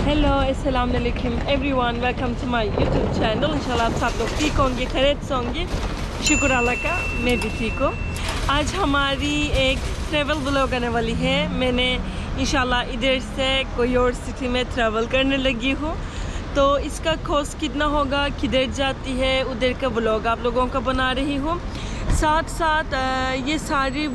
Hello अस्सलाम वालेकुम everyone, welcome to my YouTube channel. इंशाल्लाह आप सब लोग ठीक होंगे, खैरियत से होंगे। शुक्र अल्लाह का, मैं भी ठीक हूँ। आज हमारी एक ट्रैवल व्लॉग आने वाली है। मैंने इंशाल्लाह इधर से कोई और सिटी में ट्रैवल करने लगी हूँ, तो इसका कॉस्ट कितना होगा, किधर जाती है, उधर का व्लॉग आप लोगों का बना रही हूँ। साथ साथ ये सारी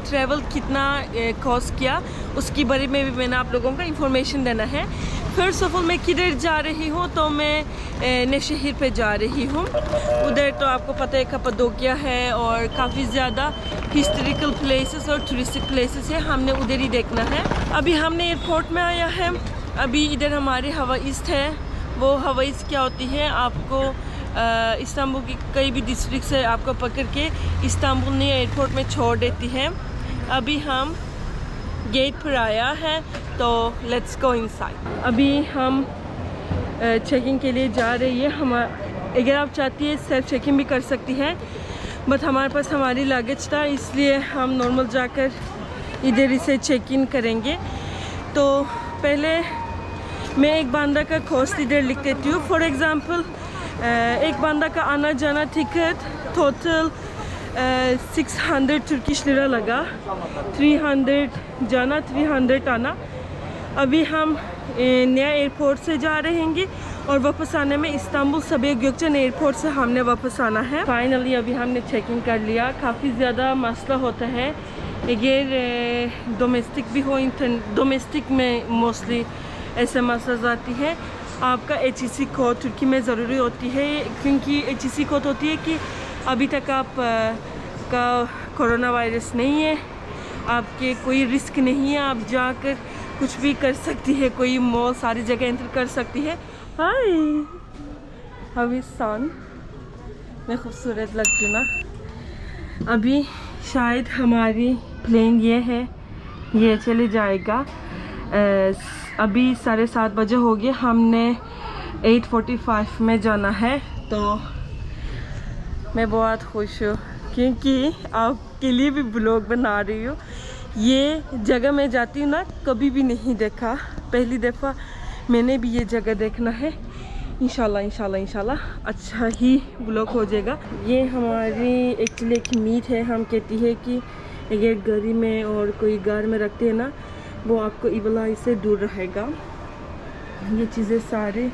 ट्रैवल कितना कॉस्ट किया उसके बारे में भी मैंने आप लोगों का इंफॉर्मेशन देना है। फर्स्ट ऑफ ऑल मैं किधर जा रही हूँ, तो मैं नौशहर पे जा रही हूँ। उधर तो आपको पता है कप्पाडोकिया है और काफ़ी ज़्यादा हिस्टोरिकल प्लेसेस और टूरिस्टिक प्लेसेस है, हमने उधर ही देखना है। अभी हमने एयरपोर्ट में आया है। अभी इधर हमारे हवा ईस्ट है। वो हवा ईस्ट क्या होती है, आपको इस्तांबुल की कई भी डिस्ट्रिक्ट से आपको पकड़ के इस्तांबुल ने एयरपोर्ट में छोड़ देती है। अभी हम गेट पर आया है, तो लेट्स गो इनसाइड। अभी हम चेकिंग के लिए जा रही है। हम अगर आप चाहती है सेल्फ चेकिंग भी कर सकती हैं, बट हमारे पास हमारी लगेज था, इसलिए हम नॉर्मल जाकर इधर इसे चेक इन करेंगे। तो पहले मैं एक बंदा का कॉस्ट इधर लिख देती हूँ। फॉर एग्ज़ाम्पल एक बंदा का आना जाना टिकट टोटल 600 तुर्किश लिरा लगा। 300 जाना, 300 आना। अभी हम नया एयरपोर्ट से जा रहे हैं और वापस आने में इस्तांबुल सबिहा gökçen एयरपोर्ट से हमने वापस आना है। फाइनली अभी हमने चेकिंग कर लिया। काफ़ी ज़्यादा मसला होता है अगर डोमेस्टिक भी हो, डोमेस्टिक में मोस्टली ऐसे मसला आती है। आपका HEC कोड तुर्की में ज़रूरी होती है, क्योंकि HEC कोड होती है कि अभी तक आप का कोरोना वायरस नहीं है, आपके कोई रिस्क नहीं है, आप जाकर कुछ भी कर सकती है, कोई मॉल सारी जगह एंटर कर सकती है। हाय हविसान, मैं खूबसूरत लगती हूँ ना। अभी शायद हमारी प्लेन ये है, ये चले जाएगा। अभी 7:30 बजे हो गए, हमने 8:45 में जाना है। तो मैं बहुत खुश हूँ क्योंकि आपके लिए भी ब्लॉग बना रही हूँ। ये जगह मैं जाती हूँ ना, कभी भी नहीं देखा, पहली दफ़ा मैंने भी ये जगह देखना है। इंशाल्लाह इंशाल्लाह इंशाल्लाह अच्छा ही ब्लॉग हो जाएगा। ये हमारी एक्चुअली एक मीट है। हम कहती है कि अगर गाड़ी में और कोई घर में रखते हैं ना, वो आपको इवलाई से दूर रहेगा। ये चीज़ें सारे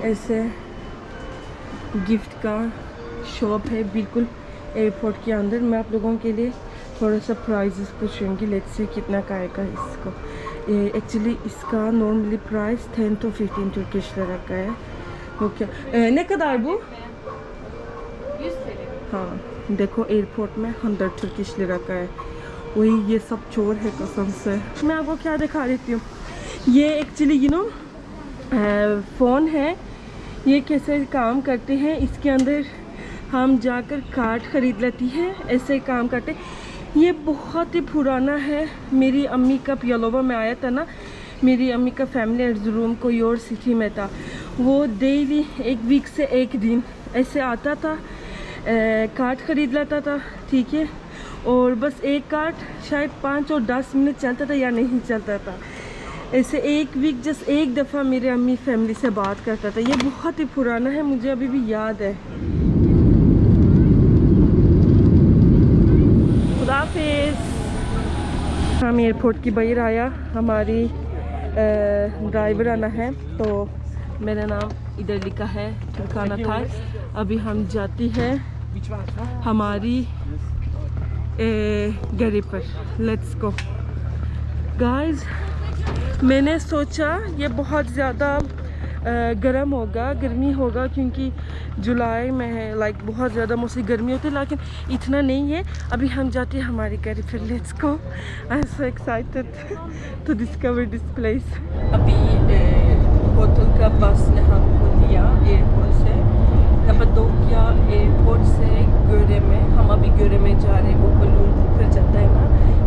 ऐसे गिफ्ट का शॉप है बिल्कुल एयरपोर्ट के अंदर। मैं आप लोगों के लिए थोड़ा सा प्राइजेस पूछूंगी, लेट्स से कितना का आएगा इसको। एक्चुअली इसका normally price 10 to 15 Turkish lira का है। ओके ने kadar bu? 100 TL। हाँ देखो एयरपोर्ट में 100 तुर्किश लिरा का है। वही ये सब चोर है कसम से। मैं आपको क्या दिखा देती हूँ। ये एक्चुअली फ़ोन है। ये कैसे काम करते हैं, इसके अंदर हम जाकर कार्ड ख़रीद लेती हैं, ऐसे काम करते। ये बहुत ही पुराना है। मेरी अम्मी का पियालोवा में आया था ना, मेरी अम्मी का फैमिली अर्जुरूम कोई और सिटी में था। वो डेली एक वीक से एक दिन ऐसे आता था, कार्ड ख़रीद लेता था, ठीक है। और बस एक कार्ड शायद 5 और 10 मिनट चलता था या नहीं चलता था। ऐसे एक वीक जस्ट एक दफ़ा मेरे अम्मी फैमिली से बात करता था। ये बहुत ही पुराना है, मुझे अभी भी याद है। खुदा हाफिज़। हम एयरपोर्ट की बाहर आया, हमारी ड्राइवर आना है, तो मेरा नाम इधर लिखा है तुर्काना था। अभी हम जाती है हमारी गाड़ी पर। Let's go guys. मैंने सोचा ये बहुत ज़्यादा गर्म होगा, गर्मी होगा, क्योंकि जुलाई में है, लाइक बहुत ज़्यादा मोस्टली गर्मी होती है, लेकिन इतना नहीं है। अभी हम जाते हैं हमारी गाड़ी पर। Let's go. I am so excited to discover this place. अभी होटल का बस ने हमको लिया एयरपोर्ट से, कप्पाडोकिया एयरपोर्ट से गोरे में। हम अभी गोरे में जा रहे हैं। वो बलून ऊपर जाता है ना,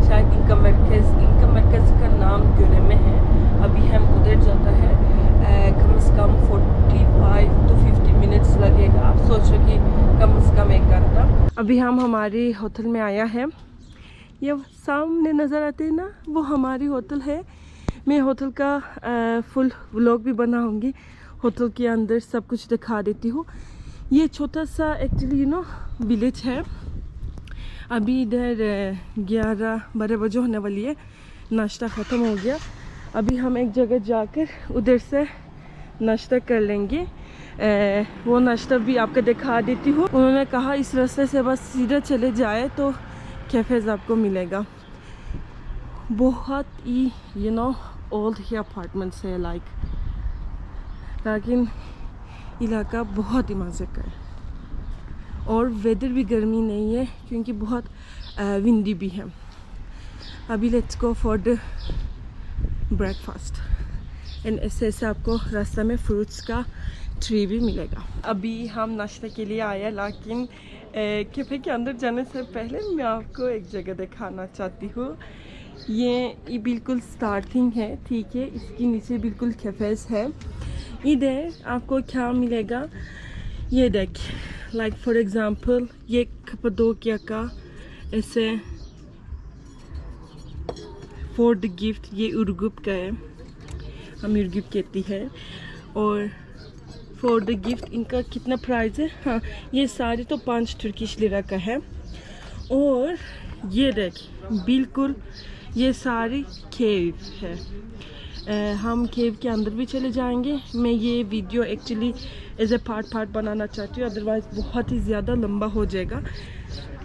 शायद इनका मरकज़ का नाम गोरे में है। अभी हम उधर जाता है। कम से कम 45 to 50 मिनट्स लगेगा। आप सोचो कि कम से कम 1 घंटा। अभी हम हमारे होटल में आया है। ये सामने नज़र आते हैं ना, वो हमारी होटल है। मैं होटल का फुल व्लॉग भी बनाऊंगी, होटल के अंदर सब कुछ दिखा देती हूँ। ये छोटा सा एक्चुअली विलेज है। अभी इधर 11-12 बजे होने वाली है, नाश्ता ख़त्म हो गया। अभी हम एक जगह जाकर उधर से नाश्ता कर लेंगे। वो नाश्ता भी आपको दिखा देती हूँ। उन्होंने कहा इस रास्ते से बस सीधा चले जाए तो कैफ़ेज़ आपको मिलेगा। बहुत ही ओल्ड ही अपार्टमेंट्स है लाइक, लेकिन इलाका बहुत ही मज़े का है और वेदर भी गर्मी नहीं है क्योंकि बहुत विंडी भी है। अभी let's go for the breakfast and ऐसे ऐसे आपको रास्ते में फ्रूट्स का ट्री भी मिलेगा। अभी हम नाश्ते के लिए आए, लेकिन कैफ़े के अंदर जाने से पहले मैं आपको एक जगह दिखाना चाहती हूँ। ये बिल्कुल स्टार्टिंग है, ठीक है, इसके नीचे बिल्कुल कैफ़ेज़ है। इधर आपको क्या मिलेगा ये देख, लाइक फॉर एग्जांपल ये कप्पाडोकिया का ऐसे फॉर द गिफ्ट, ये उर्गुप का है, हम उर्गुप कहती है। और फॉर द गिफ्ट इनका कितना प्राइस है, हाँ ये सारे तो 5 तुर्किश लिरा का है। और ये देख बिल्कुल ये सारी केव है। हम केव के अंदर भी चले जाएंगे। मैं ये video actually as a part बनाना चाहती हूँ, अदरवाइज़ बहुत ही ज़्यादा लंबा हो जाएगा।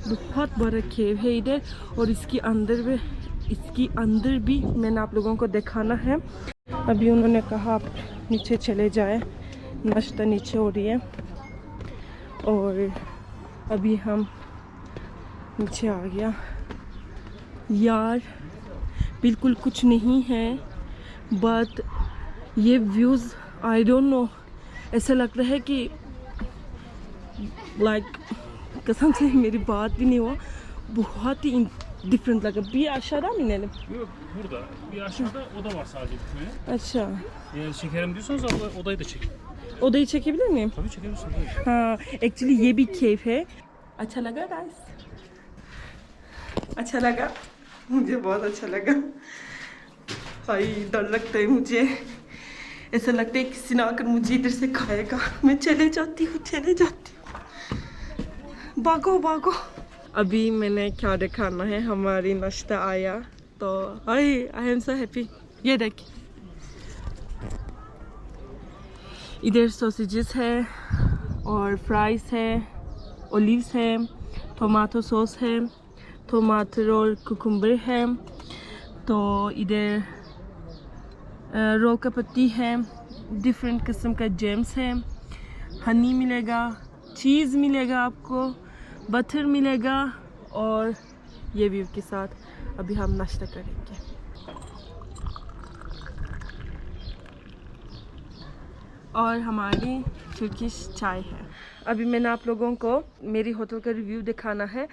बहुत बड़ा केव है इधर और इसके अंदर भी मैंने आप लोगों को दिखाना है। अभी उन्होंने कहा आप नीचे चले जाए, नाश्ता नीचे हो रही है और अभी हम नीचे आ गया। यार बिल्कुल कुछ नहीं है, बट ये व्यूज़ आई डोंट नो, ऐसा लग रहा है कि लाइक कसम से मेरी बात भी नहीं हुआ, बहुत ही different laka. Bir aşağıdan mı inelim? Yok, burada. Bir aşağıda oda var sadece bitmeye. Aşağı. Eğer çekerim diyorsanız odayı da çekin. Odayı çekebilir miyim? Tabii çekebilirsin. हाँ, एक्चुअली ये भी केव है। अच्छा लगा गाइस? अच्छा लगा? मुझे बहुत अच्छा लगा। भाई डर लगता है मुझे, ऐसा लगता है किसी ने आकर मुझे इधर से खाएगा। मैं चले जाती हूँ। भागो भागो। अभी मैंने क्या दिखाना है, हमारी नाश्ता आया तो आई एम सो हैप्पी। ये देख, इधर सॉसेजेस है और फ्राइज है, ओलिव्स है, टोमेटो सॉस है, टमाटर और कुकुम्बर है। तो इधर रोल का पत्ती है, डिफरेंट किस्म का जेम्स है, हनी मिलेगा, चीज़ मिलेगा आपको, बटर मिलेगा और ये व्यू के साथ अभी हम नाश्ता करेंगे। और हमारी तुर्किश चाय है। अभी मैंने आप लोगों को मेरी होटल का रिव्यू दिखाना है,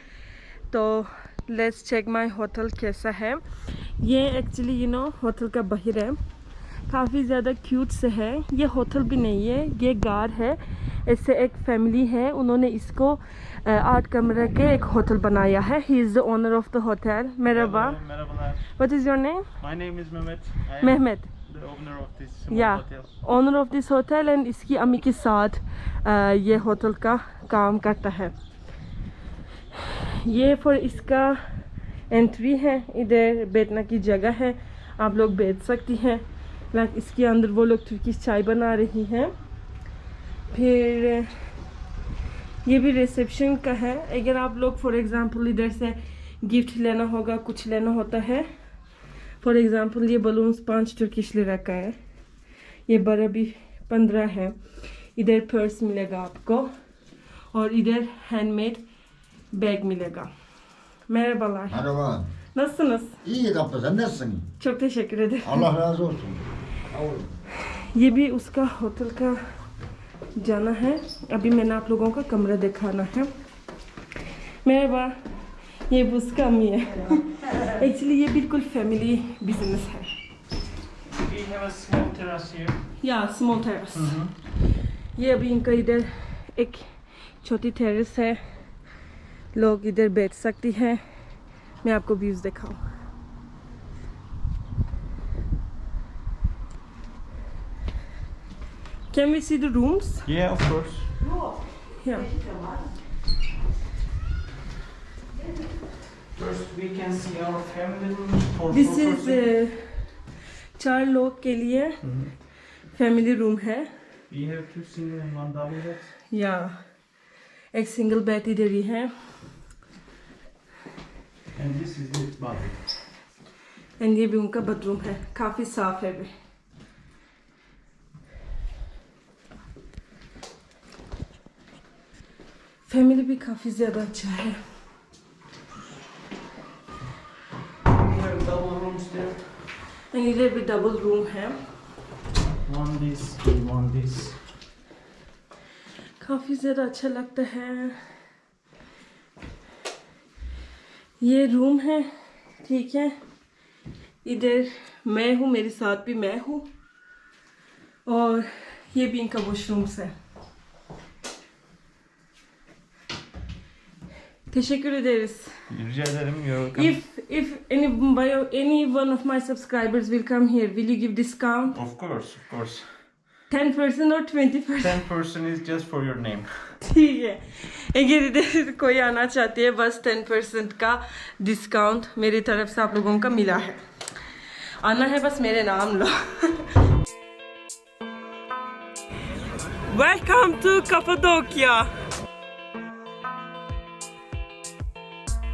तो लेट्स चेक माय होटल कैसा है। ये एक्चुअली होटल का बाहर है, काफ़ी ज़्यादा क्यूट से है। ये होटल भी नहीं है, ये गार है। ऐसे एक फैमिली है, उन्होंने इसको 8 कमरे के एक होटल बनाया है। He is the owner of the hotel. मेराबा। What is your name? My name is Mehmet. Mehmet. The owner of this small hotel. Owner of this hotel and इसकी अम्मी के साथ ये होटल का काम करता है। ये फॉर इसका एंट्री है, इधर बैठने की जगह है, आप लोग बैठ सकती हैं। लाइक इसके अंदर वो लोग तुर्किश चाय बना रही हैं। फिर ये भी रिसेप्शन का है। अगर आप लोग फॉर एग्ज़ाम्पल इधर से गिफ्ट लेना होगा, कुछ लेना होता है, फॉर एग्ज़ाम्पल ये बलून्स 5 तुर्किश लिरा का है, ये बड़ा भी 15 है। इधर पर्स मिलेगा आपको और इधर हैंडमेड बैग मिलेगा। Merhabalar. Merhaba. Nasılsınız? İyi kapta, sen nasılsın? Çok teşekkür ederim. Allah razı olsun. ये भी उसका होटल का जाना है। अभी मैंने आप लोगों का कमरा दिखाना है। मेरा ये भी उसका अम्मी है। एक्चुअली ये बिल्कुल फैमिली बिजनेस है। We have a small terrace here. या स्मॉल टेरेस। ये अभी इनका इधर एक छोटी टेरेस है, लोग इधर बैठ सकती हैं। मैं आपको व्यूज़ दिखाऊं। Can we see the rooms? Yeah, of course. Yeah. First, we can see our family room. For This is 4 लोग के लिए फैमिली रूम है. We have 2 single and 1 double bed. या एक सिंगल बेड इधर ही है. And this is the bathroom. And ये भी उनका बेडरूम है. काफ़ी साफ है भी. फैमिली भी काफ़ी ज़्यादा अच्छा है. We have double rooms there. And इधर भी डबल रूम है. One this and one this. काफ़ी ज़्यादा अच्छा लगता है. ये रूम है, ठीक है. इधर मैं हूँ, मेरे साथ भी मैं हूँ. और ये भी इनका वॉशरूम्स है. Teşekkür ederiz. Rica ederim. You're welcome. If any one of my subscribers will come here, will you give discount? Of course. 10% or 20%? 10% is just for your name. ठीक है. अगर इधर कोई आना चाहती है, बस 10% का डिस्काउंट मेरी तरफ से आप लोगों का मिला है. आना है बस मेरे नाम लो. Welcome to Cappadocia.